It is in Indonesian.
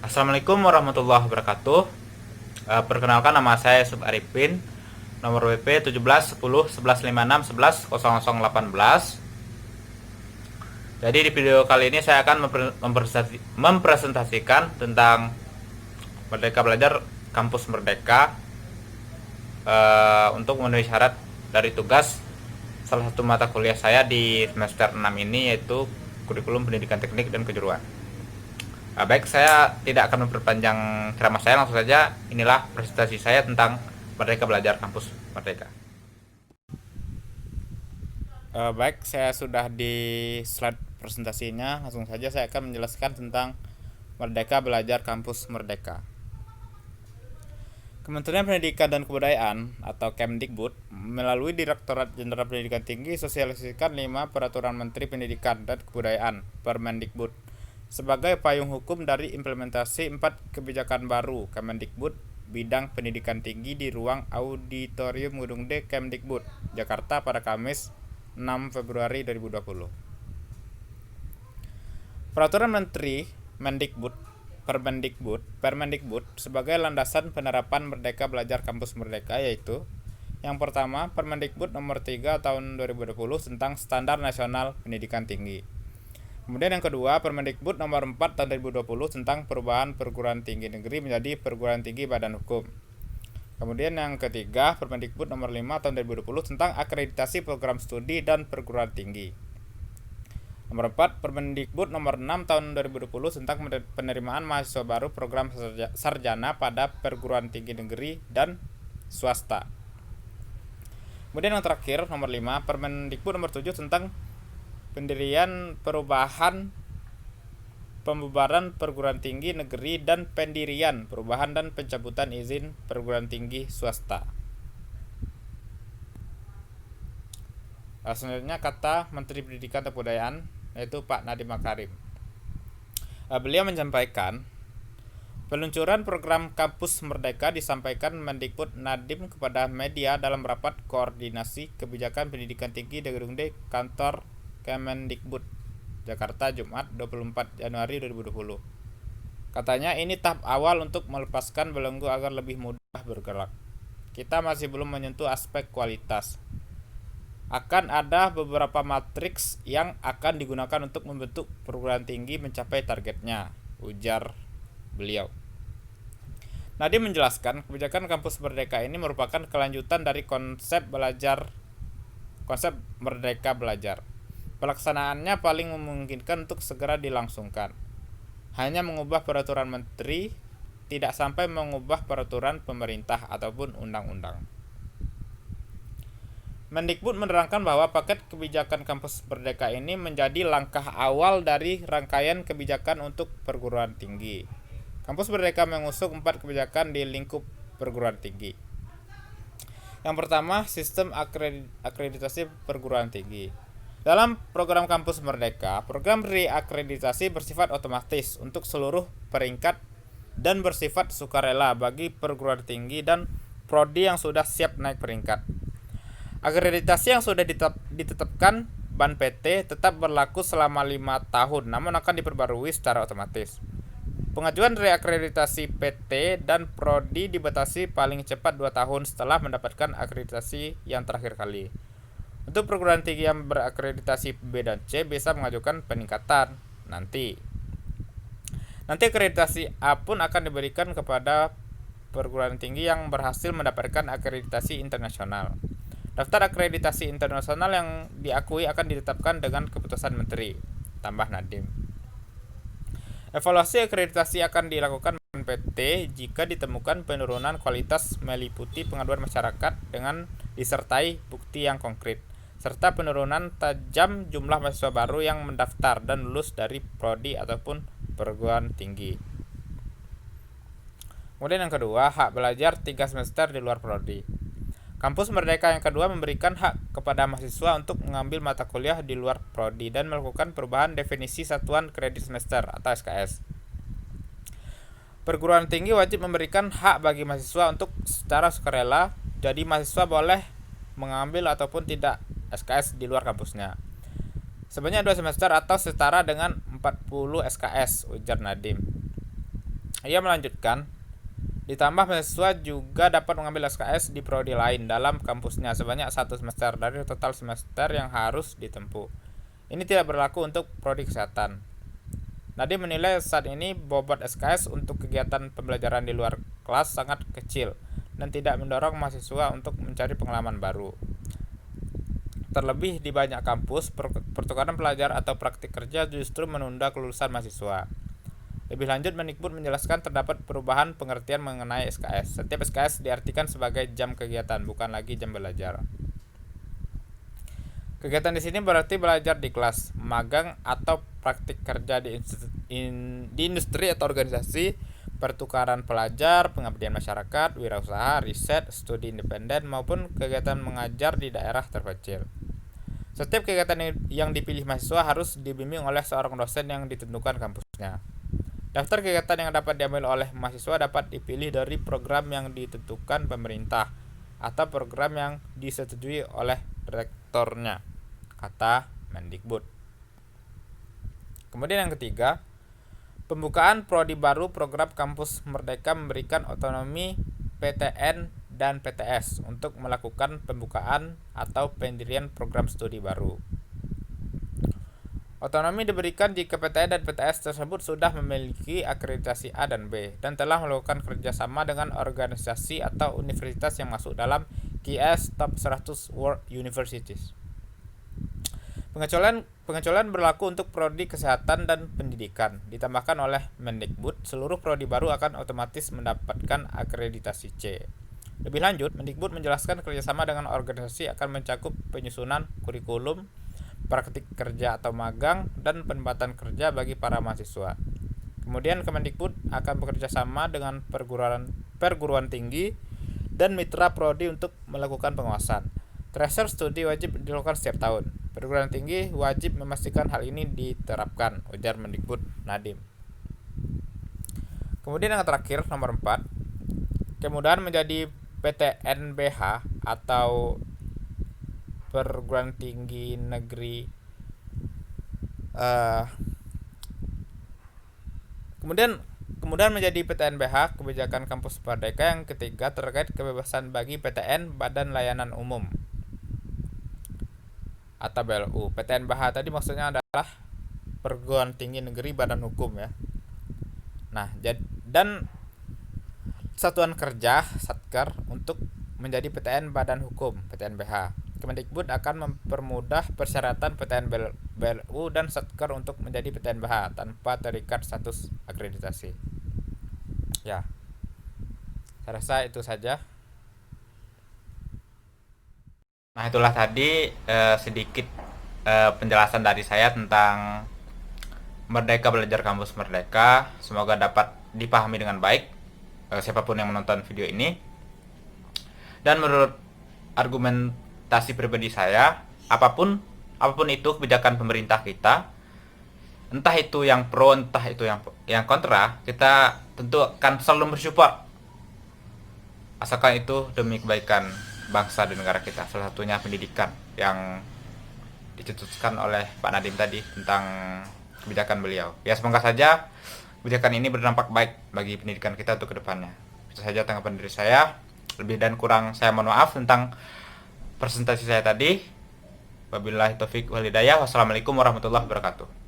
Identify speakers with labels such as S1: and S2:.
S1: Assalamualaikum warahmatullahi wabarakatuh. Perkenalkan, nama saya Yusuf Arifin. Nomor WP 17 10 11 56 11 00 18. Jadi di video kali ini saya akan mempresentasikan tentang Merdeka Belajar Kampus Merdeka untuk memenuhi syarat dari tugas salah satu mata kuliah saya di semester 6 ini, yaitu kurikulum pendidikan teknik dan kejuruan. Baik, saya tidak akan memperpanjang ceramah saya, langsung saja inilah presentasi saya tentang Merdeka Belajar Kampus Merdeka. Baik, saya sudah di slide presentasinya. Langsung saja saya akan menjelaskan tentang Merdeka Belajar Kampus Merdeka. Kementerian Pendidikan dan Kebudayaan atau Kemdikbud melalui Direktorat Jenderal Pendidikan Tinggi sosialisasikan 5 Peraturan Menteri Pendidikan dan Kebudayaan Permendikbud sebagai payung hukum dari implementasi 4 kebijakan baru Kemendikbud bidang pendidikan tinggi di ruang auditorium Gedung D Kemdikbud, Jakarta pada Kamis 6 Februari 2020. Peraturan Menteri Permendikbud sebagai landasan penerapan Merdeka Belajar Kampus Merdeka, yaitu yang pertama, Permendikbud nomor 3 tahun 2020 tentang Standar Nasional Pendidikan Tinggi. Kemudian yang kedua, Permendikbud nomor 4 tahun 2020 tentang perubahan perguruan tinggi negeri menjadi perguruan tinggi badan hukum. Kemudian yang ketiga, Permendikbud nomor 5 tahun 2020 tentang akreditasi program studi dan perguruan tinggi. Nomor 4, Permendikbud nomor 6 tahun 2020 tentang penerimaan mahasiswa baru program sarjana pada perguruan tinggi negeri dan swasta. Kemudian yang terakhir, nomor 5, Permendikbud nomor 7 tentang pendirian pembubaran perguruan tinggi negeri dan pendirian, perubahan dan pencabutan izin perguruan tinggi swasta. Selanjutnya kata Menteri Pendidikan dan Kebudayaan, yaitu Pak Nadiem Makarim. Beliau menyampaikan, peluncuran program Kampus Merdeka disampaikan Mendikbud Nadiem kepada media dalam rapat koordinasi kebijakan pendidikan tinggi di Gedung D Kantor Kemendikbud, Jakarta, Jumat 24 Januari 2020. Katanya ini tahap awal untuk melepaskan belenggu agar lebih mudah bergerak. Kita masih belum menyentuh aspek kualitas. Akan ada beberapa matriks yang akan digunakan untuk membentuk perguruan tinggi mencapai targetnya, ujar beliau. Nadiem menjelaskan, kebijakan Kampus Merdeka ini merupakan kelanjutan dari konsep Merdeka Belajar. Pelaksanaannya paling memungkinkan untuk segera dilangsungkan. Hanya mengubah peraturan menteri, tidak sampai mengubah peraturan pemerintah ataupun undang-undang. Mendikbud menerangkan bahwa paket kebijakan Kampus Merdeka ini menjadi langkah awal dari rangkaian kebijakan untuk perguruan tinggi. Kampus Merdeka mengusung 4 kebijakan di lingkup perguruan tinggi. Yang pertama, sistem akreditasi perguruan tinggi. Dalam program Kampus Merdeka, program reakreditasi bersifat otomatis untuk seluruh peringkat dan bersifat sukarela bagi perguruan tinggi dan prodi yang sudah siap naik peringkat. Akreditasi yang sudah ditetapkan Ban PT tetap berlaku selama 5 tahun, namun akan diperbarui secara otomatis. Pengajuan reakreditasi PT dan prodi dibatasi paling cepat 2 tahun setelah mendapatkan akreditasi yang terakhir kali. Untuk perguruan tinggi yang berakreditasi B dan C bisa mengajukan peningkatan nanti. Akreditasi A pun akan diberikan kepada perguruan tinggi yang berhasil mendapatkan akreditasi internasional. Daftar akreditasi internasional yang diakui akan ditetapkan dengan keputusan menteri, tambah Nadiem. Evaluasi akreditasi akan dilakukan PT jika ditemukan penurunan kualitas meliputi pengaduan masyarakat dengan disertai bukti yang konkret, serta penurunan tajam jumlah mahasiswa baru yang mendaftar dan lulus dari prodi ataupun perguruan tinggi. Kemudian yang kedua, hak belajar 3 semester di luar prodi. Kampus Merdeka yang kedua memberikan hak kepada mahasiswa untuk mengambil mata kuliah di luar prodi dan melakukan perubahan definisi satuan kredit semester atau SKS. Perguruan tinggi wajib memberikan hak bagi mahasiswa untuk secara sukarela, jadi mahasiswa boleh mengambil ataupun tidak SKS di luar kampusnya. Sebanyak 2 semester atau setara dengan 40 SKS, ujar Nadiem. Ia melanjutkan, ditambah mahasiswa juga dapat mengambil SKS di prodi lain dalam kampusnya sebanyak 1 semester dari total semester yang harus ditempuh. Ini tidak berlaku untuk prodi kesehatan. Nadiem menilai saat ini bobot SKS untuk kegiatan pembelajaran di luar kelas sangat kecil dan tidak mendorong mahasiswa untuk mencari pengalaman baru. Terlebih di banyak kampus, pertukaran pelajar atau praktik kerja justru menunda kelulusan mahasiswa. Lebih lanjut, Mendikbud menjelaskan terdapat perubahan pengertian mengenai SKS. Setiap SKS diartikan sebagai jam kegiatan, bukan lagi jam belajar. Kegiatan di sini berarti belajar di kelas, magang atau praktik kerja di industri atau organisasi, pertukaran pelajar, pengabdian masyarakat, wirausaha, riset, studi independen, maupun kegiatan mengajar di daerah terpencil. Setiap kegiatan yang dipilih mahasiswa harus dibimbing oleh seorang dosen yang ditentukan kampusnya. Daftar kegiatan yang dapat diambil oleh mahasiswa dapat dipilih dari program yang ditentukan pemerintah atau program yang disetujui oleh rektornya, kata Mendikbud. Kemudian yang ketiga, pembukaan prodi baru program Kampus Merdeka memberikan otonomi PTN dan PTS untuk melakukan pembukaan atau pendirian program studi baru. Otonomi diberikan jika PTN dan PTS tersebut sudah memiliki akreditasi A dan B dan telah melakukan kerjasama dengan organisasi atau universitas yang masuk dalam QS Top 100 World Universities. Pengecualian berlaku untuk prodi kesehatan dan pendidikan. Ditambahkan oleh Mendikbud, seluruh prodi baru akan otomatis mendapatkan akreditasi C. Lebih lanjut, Mendikbud menjelaskan kerjasama dengan organisasi akan mencakup penyusunan kurikulum, praktik kerja atau magang, dan penempatan kerja bagi para mahasiswa. Kemudian Kemendikbud akan bekerja sama dengan perguruan tinggi dan mitra prodi untuk melakukan pengawasan. Tracer studi wajib dilakukan setiap tahun. Perguruan tinggi wajib memastikan hal ini diterapkan, ujar Mendikbud Nadiem. Kemudian yang terakhir, nomor 4, kemudahan menjadi PTNBH atau perguruan tinggi negeri. Kemudian menjadi PTNBH, kebijakan kampus Merdeka. Yang ketiga, terkait kebebasan bagi PTN Badan Layanan Umum atau BLU. PTNBH tadi maksudnya adalah perguruan tinggi negeri badan hukum ya. Nah, dan satuan kerja Satker untuk menjadi PTN Badan Hukum PTNBH. Kemendikbud akan mempermudah persyaratan PTN BLU dan Satker untuk menjadi PTNBH tanpa terikat status akreditasi. Ya, saya rasa itu saja. Nah, itulah tadi sedikit penjelasan dari saya tentang Merdeka Belajar Kampus Merdeka. Semoga dapat dipahami dengan baik siapapun yang menonton video ini. Dan menurut argumentasi pribadi saya, apapun itu kebijakan pemerintah kita, entah itu yang pro, entah itu yang kontra, kita tentu akan selalu bersupport, asalkan itu demi kebaikan bangsa dan negara kita. Salah satunya pendidikan yang dicetuskan oleh Pak Nadiem tadi tentang kebijakan beliau. Ya, semoga saja kebijakan ini berdampak baik bagi pendidikan kita untuk kedepannya. Itu saja tanggapan dari saya. Lebih dan kurang saya mohon maaf tentang presentasi saya tadi. Wabillahi taufik wal hidayah. Wassalamualaikum warahmatullahi wabarakatuh.